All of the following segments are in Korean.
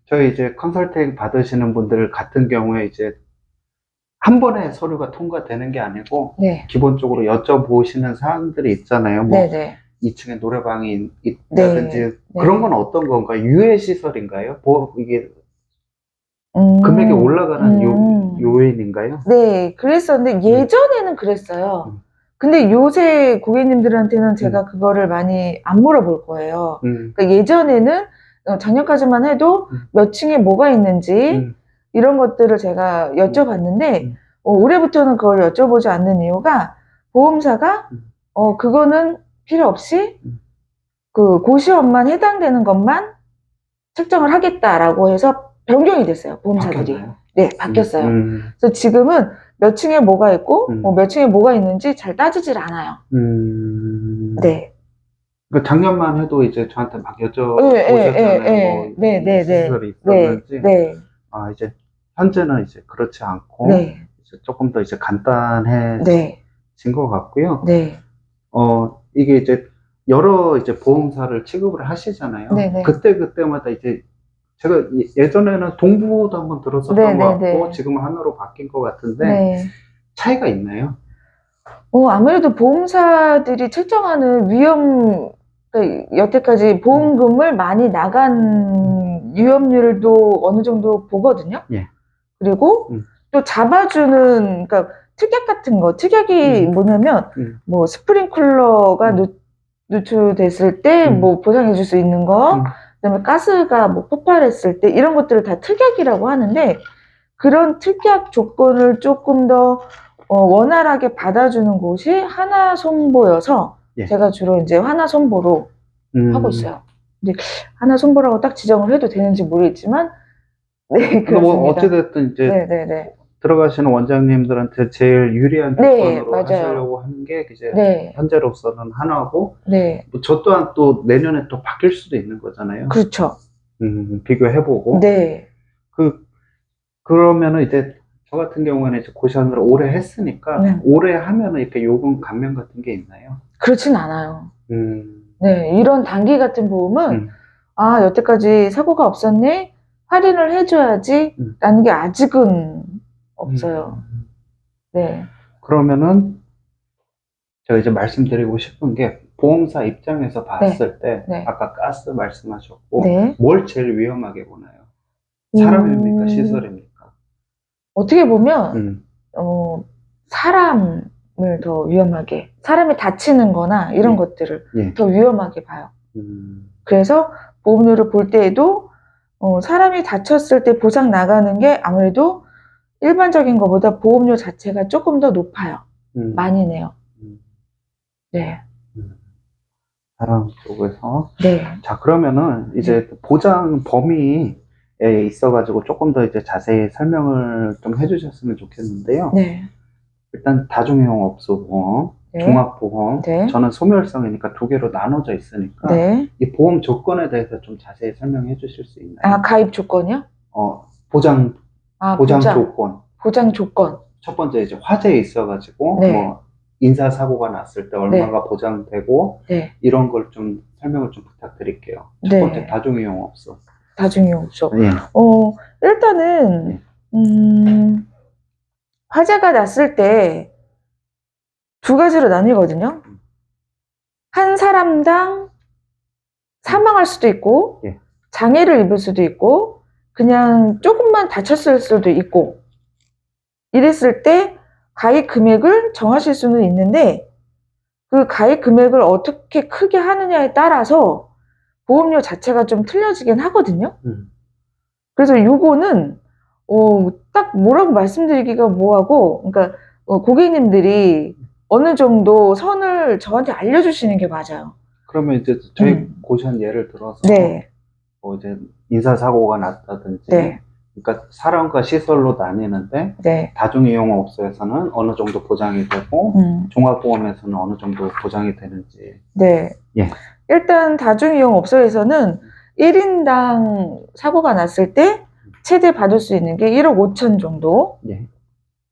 저희 컨설팅 받으시는 분들 같은 경우에 한 번에 서류가 통과되는 게 아니고, 네. 기본적으로 여쭤보시는 사항들이 있잖아요. 뭐, 네네. 2층에 노래방이 있다든지, 네. 그런 건 네. 어떤 건가요? 유해시설인가요? 이게 금액이 음, 올라가는 음. 요인인가요? 네, 그랬었는데 음, 예전에는 그랬어요. 음, 근데 요새 고객님들한테는 음, 제가 그거를 많이 안 물어볼 거예요. 음, 그러니까 예전에는 작년까지만 해도 음, 몇 층에 뭐가 있는지 음, 이런 것들을 제가 음, 여쭤봤는데 음, 올해부터는 그걸 여쭤보지 않는 이유가 보험사가 음, 그거는 필요 없이 음. 그 고시원만 해당되는 것만 책정을 하겠다라고 해서 변경이 됐어요, 보험사들이. 바뀌었나요? 네, 음, 바뀌었어요. 음, 그래서 지금은 몇 층에 뭐가 있고, 음, 몇 층에 뭐가 있는지 잘 따지질 않아요. 음. 네. 그 작년만 해도 저한테 막 예, 예, 예, 여쭤보셨잖아요. 뭐, 예. 네, 네, 네. 시설이 네, 있었는지. 네, 현재는 그렇지 않고, 네, 조금 더 간단해진 네, 것 같고요. 네, 이게 여러 보험사를 취급을 하시잖아요. 네, 네. 그때마다 제가 예전에는 동부도 한번 네, 들었었던 것 네, 같고, 네. 지금은 하나로 바뀐 것 같은데, 네. 차이가 있나요? 아무래도 보험사들이 책정하는 그러니까 여태까지 음, 보험금을 많이 나간 위험률도 어느 정도 보거든요. 예. 그리고 음, 또 잡아주는, 그러니까 특약 같은 거, 특약이 음, 뭐냐면, 음, 뭐 스프링클러가 음, 누출됐을 때 음, 뭐 보상해줄 수 있는 거, 음, 그다음에 가스가 뭐 폭발했을 때 이런 것들을 다 특약이라고 하는데, 그런 특약 조건을 조금 더 원활하게 받아주는 곳이 하나손보여서 예. 제가 주로 이제 하나손보로 하고 음. 있어요. 근데 하나손보라고 딱 지정을 해도 되는지 모르겠지만, 네, 근데 뭐 그렇습니다. 어찌됐든 네네네. 들어가시는 원장님들한테 제일 유리한 네, 조건으로 맞아요. 하시려고 하는 게 네, 현재로서는 하나고, 네. 뭐 저 또한 또 내년에 또 바뀔 수도 있는 거잖아요. 그렇죠. 비교해보고. 네, 그, 그러면은 저 같은 경우에는 고시원을 오래 했으니까, 네. 오래 하면은 이렇게 요금 감면 같은 게 있나요? 그렇진 않아요. 음, 네, 이런 단기 같은 보험은, 음, 아, 여태까지 사고가 없었네? 할인을 해줘야지? 음, 라는 게 아직은 없어요. 음. 네, 그러면은 제가 말씀드리고 싶은 게, 보험사 입장에서 네, 봤을 때, 네, 아까 가스 말씀하셨고, 네. 뭘 제일 위험하게 보나요? 사람입니까? 음, 시설입니까? 어떻게 보면, 음, 어, 사람을 더 위험하게, 사람이 다치는 거나 이런 예, 것들을 예, 더 위험하게 봐요. 음, 그래서 보험료를 볼 때에도 사람이 다쳤을 때 보상 나가는 게 아무래도 일반적인 것보다 보험료 자체가 조금 더 높아요. 많이 음, 내요. 음, 네. 음. 사람 쪽에서. 네. 자, 그러면은 네. 보장 범위에 있어가지고 조금 더 자세히 설명을 좀 해주셨으면 좋겠는데요. 네. 일단 다중이용 업소 보험, 네. 종합보험, 네. 저는 소멸성이니까 두 개로 나눠져 있으니까 네. 이 보험 조건에 대해서 좀 자세히 설명해 주실 수 아, 있나요? 가입 조건이요? 보장, 아, 보장 보장. 조건. 보장 조건. 첫 번째 화재에 있어가지고 네. 뭐 인사사고가 났을 때 네. 얼마가 보장되고, 네. 이런 걸 좀 설명을 좀 부탁드릴게요. 첫 번째 네. 다중이용업소. 다중이용소. 예, 일단은, 예, 음, 화재가 났을 때 두 가지로 나뉘거든요. 음, 한 사람당 음, 사망할 수도 있고, 예, 장애를 입을 수도 있고, 그냥 조금만 다쳤을 수도 있고, 이랬을 때 가입 금액을 정하실 수는 있는데, 그 가입 금액을 어떻게 크게 하느냐에 따라서 보험료 자체가 좀 틀려지긴 하거든요. 음, 그래서 요거는, 딱 뭐라고 말씀드리기가 뭐하고, 그러니까, 고객님들이 어느 정도 선을 저한테 알려주시는 게 맞아요. 그러면 저희 음. 고시원 예를 들어서 네, 뭐 인사사고가 났다든지, 네, 그러니까 사람과 시설로 나뉘는데, 네, 다중이용업소에서는 어느 정도 보장이 되고, 음, 종합보험에서는 어느 정도 보장이 되는지. 네. 예, 일단 다중이용 업소에서는 1인당 사고가 났을 때 최대 받을 수 있는 게 1억 5천 정도 예.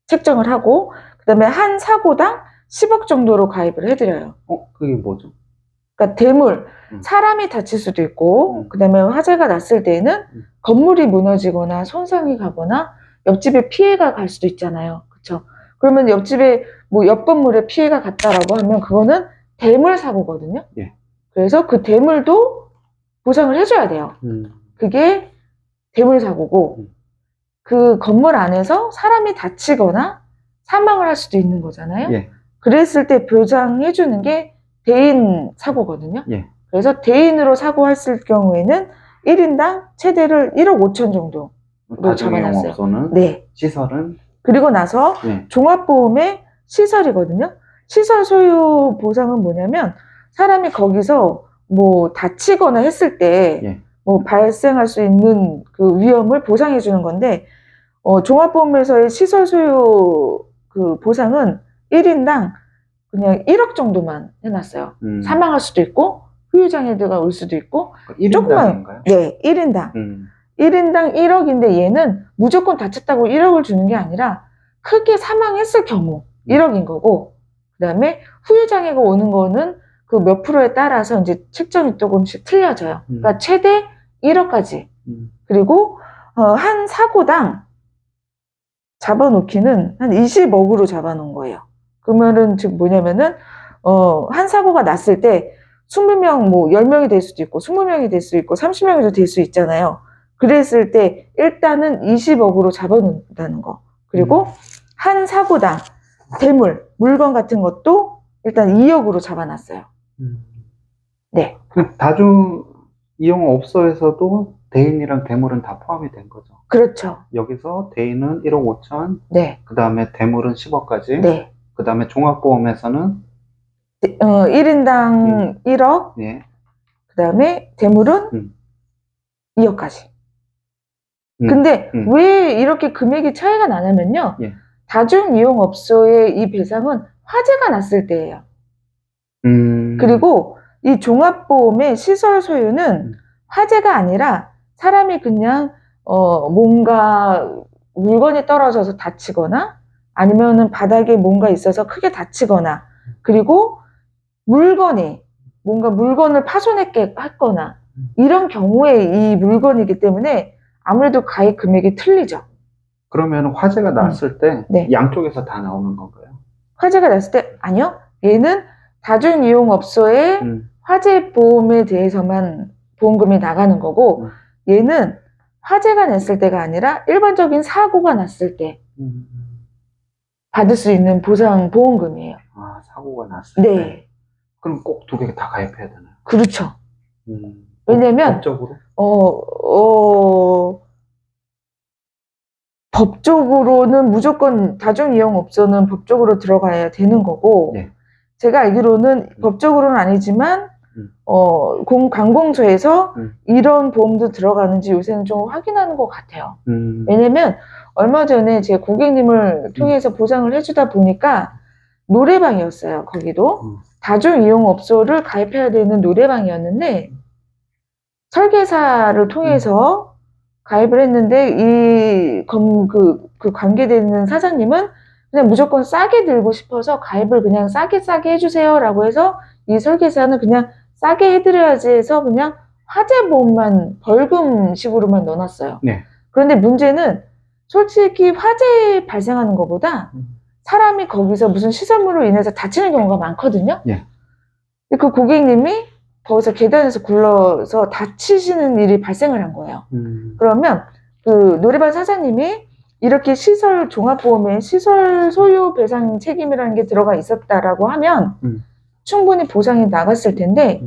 책정을 하고, 그다음에 한 사고당 10억 정도로 가입을 해드려요. 그게 뭐죠? 그러니까 대물, 음. 사람이 다칠 수도 있고, 음. 그 다음에 화재가 났을 때에는 건물이 무너지거나 손상이 가거나 옆집에 피해가 갈 수도 있잖아요. 그쵸? 그러면 옆집에 뭐 옆 건물에 피해가 갔다라고 하면 그거는 대물 사고거든요. 예. 그래서 그 대물도 보상을 해줘야 돼요. 그게 대물 사고고, 그 건물 안에서 사람이 다치거나 사망을 할 수도 있는 거잖아요. 예. 그랬을 때 보장해주는 게 대인 사고거든요. 예. 그래서 대인으로 사고했을 경우에는 1인당 최대를 1억 5천 정도 잡아놨어요. 다중이용업소는 네. 시설은 그리고 나서 예. 종합보험의 시설이거든요. 시설 소유 보상은 뭐냐면 사람이 거기서 뭐 다치거나 했을 때 예. 뭐 발생할 수 있는 그 위험을 보상해 주는 건데 종합보험에서의 시설 소유 그 보상은 1인당 그냥 1억 정도만 해놨어요. 사망할 수도 있고 후유장애가 올 수도 있고 1인당인가요? 네, 1인당 1인당 1억인데 얘는 무조건 다쳤다고 1억을 주는 게 아니라 크게 사망했을 경우 1억인 거고, 그 다음에 후유장애가 오는 거는 그 몇 프로에 따라서 이제 책정이 조금씩 틀려져요. 그러니까 최대 1억까지. 그리고 한 사고당 잡아놓기는 한 20억으로 잡아놓은 거예요. 그러면은 지금 뭐냐면은 한 사고가 났을 때 20명 뭐 10명이 될 수도 있고 20명이 될 수 있고 30명이 될 수 있잖아요. 그랬을 때 일단은 20억으로 잡아놓는다는 거. 그리고 한 사고당 대물, 물건 같은 것도 일단 2억으로 잡아놨어요. 네. 다중이용업소에서도 대인이랑 대물은 다 포함이 된 거죠. 그렇죠. 여기서 대인은 1억 5천, 네. 그 다음에 대물은 10억까지, 네. 그 다음에 종합보험에서는 1인당 1억, 예. 그 다음에 대물은 2억까지. 근데 왜 이렇게 금액이 차이가 나냐면요. 예. 다중이용업소의 이 배상은 화재가 났을 때예요. 그리고 이 종합보험의 시설 소유는 화재가 아니라 사람이 그냥 뭔가 물건이 떨어져서 다치거나 아니면은 바닥에 뭔가 있어서 크게 다치거나 그리고 물건이 뭔가 물건을 파손했거나 이런 경우에 이 물건이기 때문에 아무래도 가입 금액이 틀리죠. 그러면 화재가 났을 때 네. 양쪽에서 다 나오는 건가요? 화재가 났을 때 아니요. 얘는 다중이용업소의 화재 보험에 대해서만 보험금이 나가는 거고 얘는 화재가 났을 때가 아니라 일반적인 사고가 났을 때 받을 수 있는 보상 보험금이에요. 아, 사고가 났을 네. 때? 그럼 꼭 두 개 다 가입해야 되나요? 그렇죠. 왜냐면 법적으로? 법적으로는 무조건 다중이용업소는 법적으로 들어가야 되는 거고 네. 제가 알기로는 법적으로는 아니지만 관공서에서 이런 보험도 들어가는지 요새는 좀 확인하는 것 같아요. 왜냐면 얼마 전에 제 고객님을 통해서 보장을 해주다 보니까 노래방이었어요. 거기도 다중이용업소를 가입해야 되는 노래방이었는데 설계사를 통해서 가입을 했는데 그 관계되는 사장님은 그냥 무조건 싸게 들고 싶어서 가입을 그냥 싸게 해주세요 라고 해서 이 설계사는 그냥 싸게 해드려야지 해서 그냥 화재보험만 벌금식으로만 넣어놨어요. 네. 그런데 문제는 솔직히 화재 발생하는 것보다 사람이 거기서 무슨 시설물로 인해서 다치는 경우가 많거든요. 네. 그 고객님이 거기서 계단에서 굴러서 다치시는 일이 발생을 한 거예요. 그러면 그 노래방 사장님이 이렇게 시설 종합보험에 시설 소유 배상 책임이라는 게 들어가 있었다라고 하면 충분히 보상이 나갔을 텐데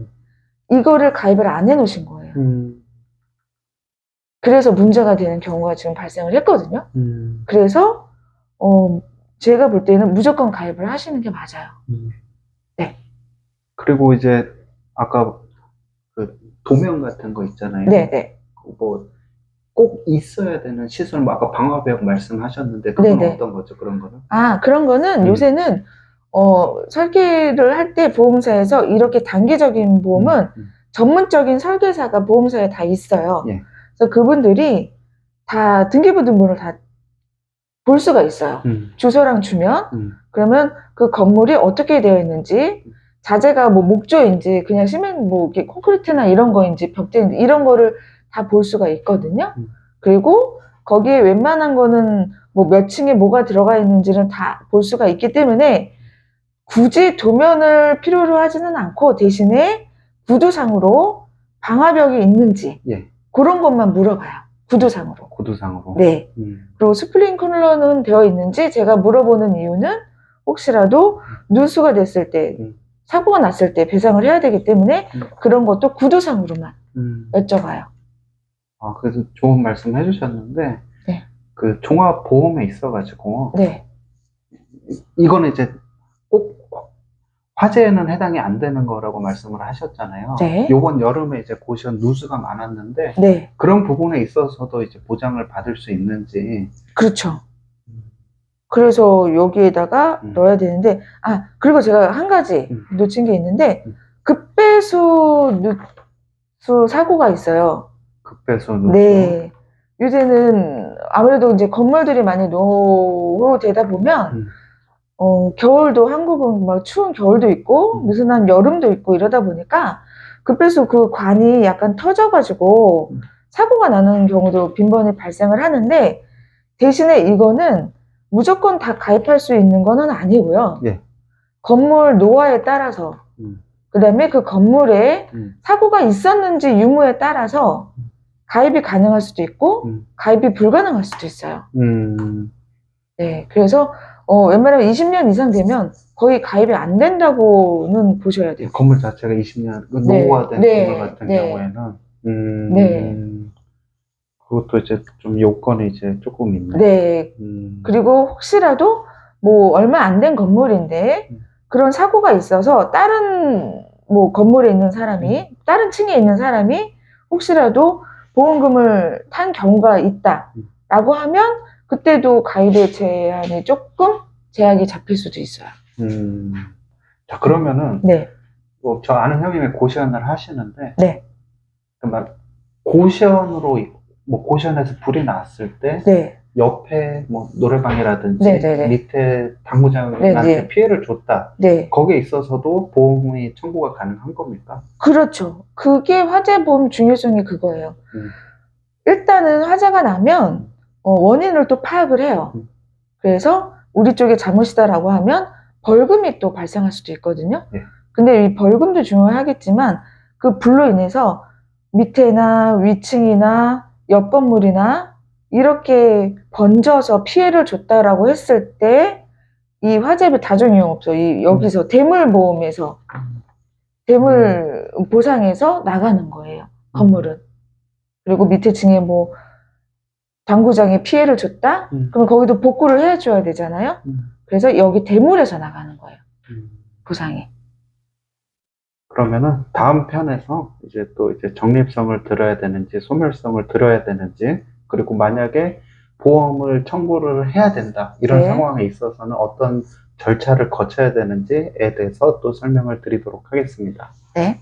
이거를 가입을 안 해놓으신 거예요. 그래서 문제가 되는 경우가 지금 발생을 했거든요. 그래서 제가 볼 때는 무조건 가입을 하시는 게 맞아요. 네. 그리고 이제 아까 그 도면 같은 거 있잖아요. 네네. 뭐 꼭 있어야 되는 시설, 뭐 아까 방화벽 말씀하셨는데 그건 네네. 어떤 거죠? 그런 거는? 아, 그런 거는 요새는 설계를 할 때 보험사에서 이렇게 단기적인 보험은 전문적인 설계사가 보험사에 다 있어요. 예. 그래서 그분들이 다 등기부등본을 다 볼 수가 있어요. 주소랑 주면 그러면 그 건물이 어떻게 되어 있는지 자재가 뭐 목조인지 그냥 시멘 뭐 이렇게 콘크리트나 이런 거인지 벽재인지 이런 거를 다 볼 수가 있거든요. 그리고 거기에 웬만한 거는 뭐 몇 층에 뭐가 들어가 있는지는 다 볼 수가 있기 때문에 굳이 도면을 필요로 하지는 않고 대신에 구두상으로 방화벽이 있는지 예. 그런 것만 물어봐요. 구두상으로. 구두상으로. 네. 그리고 스프링클러는 되어 있는지 제가 물어보는 이유는 혹시라도 누수가 됐을 때 사고가 났을 때 배상을 해야 되기 때문에 그런 것도 구두상으로만 여쭤봐요. 아, 그래서 좋은 말씀 해주셨는데, 네. 그 종합보험에 있어가지고, 네. 이거는 이제 꼭 화재에는 해당이 안 되는 거라고 말씀을 하셨잖아요. 네. 요번 여름에 이제 고시원 누수가 많았는데, 네. 그런 부분에 있어서도 이제 보장을 받을 수 있는지. 그렇죠. 그래서 여기에다가 넣어야 되는데, 아, 그리고 제가 한 가지 놓친 게 있는데, 급배수 누수 사고가 있어요. 급배수 누수. 네. 요새는 아무래도 이제 건물들이 많이 노후되다 보면, 겨울도 한국은 막 추운 겨울도 있고, 무슨 한 여름도 있고 이러다 보니까, 급배수 그 관이 약간 터져가지고, 사고가 나는 경우도 빈번히 발생을 하는데, 대신에 이거는 무조건 다 가입할 수 있는 거는 아니고요. 예. 건물 노화에 따라서, 그 다음에 그 건물에 사고가 있었는지 유무에 따라서 가입이 가능할 수도 있고, 가입이 불가능할 수도 있어요. 네, 그래서 웬만하면 20년 이상 되면 거의 가입이 안 된다고는 보셔야 돼요. 건물 자체가 20년 노후화된 네. 건물 같은 네. 경우에는 네. 그것도 이제 좀 요건이 이제 조금 있네. 네. 그리고 혹시라도 뭐 얼마 안 된 건물인데 그런 사고가 있어서 다른 뭐 건물에 있는 사람이 다른 층에 있는 사람이 혹시라도 보험금을 탄 경우가 있다라고 하면 그때도 가입의 제한이 조금 제약이 잡힐 수도 있어요. 자, 그러면은 네. 뭐 저 아는 형님이 고시원을 하시는데, 네. 막 고시원으로 뭐 고시원에서 불이 났을 때 네. 옆에 뭐 노래방이라든지 네네네. 밑에 당구장한테 네네. 피해를 줬다. 네. 거기에 있어서도 보험이 청구가 가능한 겁니까? 그렇죠. 그게 화재보험 중요성이 그거예요. 일단은 화재가 나면 원인을 또 파악을 해요. 그래서 우리 쪽에 잘못이다라고 하면 벌금이 또 발생할 수도 있거든요. 네. 근데 이 벌금도 중요하겠지만 그 불로 인해서 밑에나 위층이나 옆 건물이나 이렇게 번져서 피해를 줬다라고 했을 때 이 화재비 다중이용업소 여기서 대물보험에서 대물 보상해서 나가는 거예요. 건물은. 그리고 밑에 층에 뭐 당구장에 피해를 줬다? 그럼 거기도 복구를 해줘야 되잖아요. 그래서 여기 대물에서 나가는 거예요. 보상이. 그러면은 다음 편에서 이제 또 이제 적립성을 들어야 되는지 소멸성을 들어야 되는지, 그리고 만약에 보험을 청구를 해야 된다 이런 네. 상황에 있어서는 어떤 절차를 거쳐야 되는지에 대해서 또 설명을 드리도록 하겠습니다. 네.